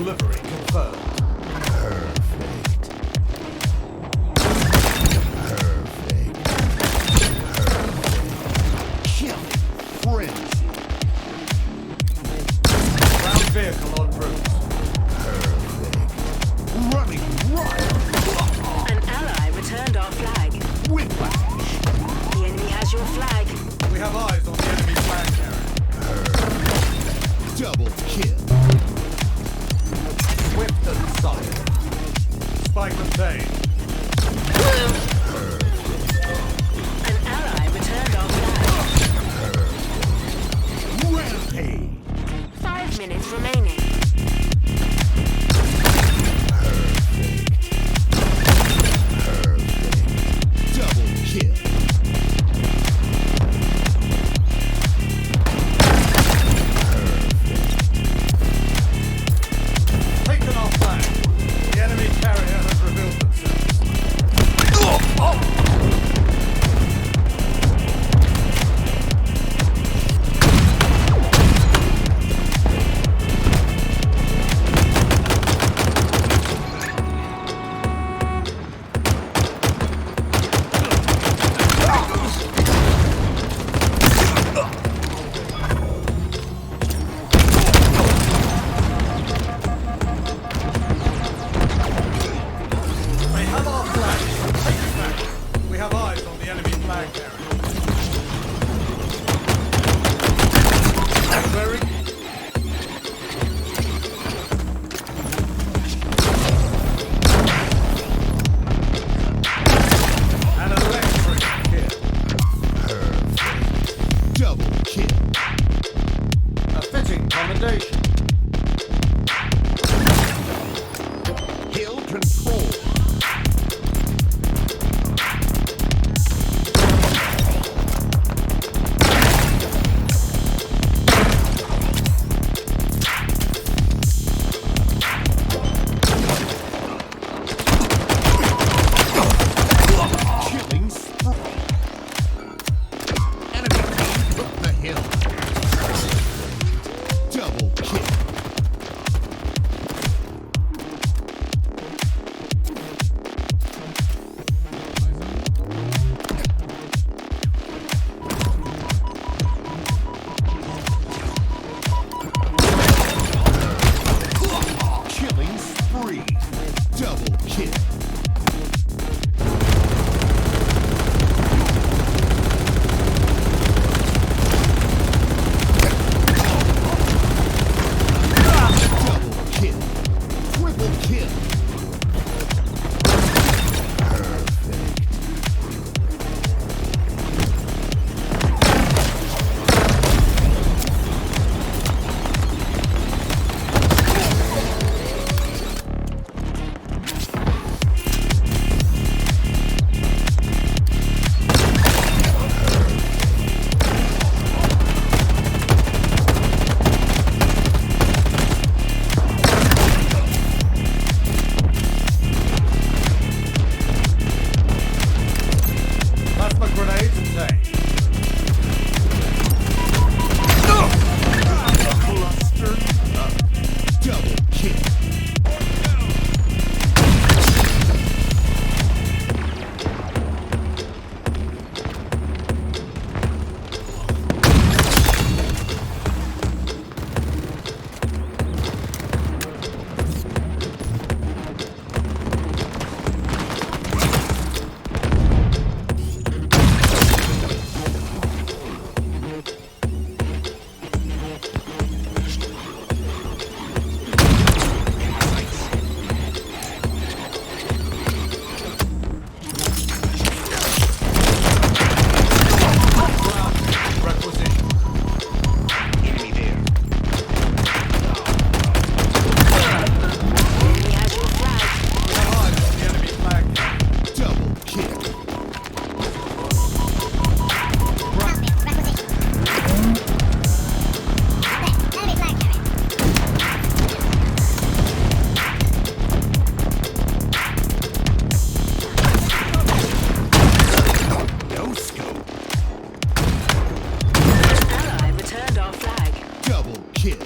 Delivery confirmed. Perfect. Killing frenzy. Ground vehicle en route. Running riot. An ally returned our flag. Whiplash. The enemy has your flag. We have eyes on the enemy flag carrier. Double kill. Swift and silent. Spike obtained. An ally returned our flag. Rampage. 5 minutes remaining. Double kill. Taken off flag. The enemy carrier has revealed themselves. They have our flag. Take it back. We have eyes on the enemy flag carrier. Very an electric hit. Double kill. A fitting commendation. Hill control. Killing spree. Enemy team took the hill. Double kill. Killing spree. Double kill. Double kill. Triple kill. Perfect. Plasma grenades obtained. Cluster up. Double kill. Requisition. Enemy there. Enemy has your flag. We have eyes on the enemy flag carrier. Double kill. No scope. An ally returned our flag. Double kill.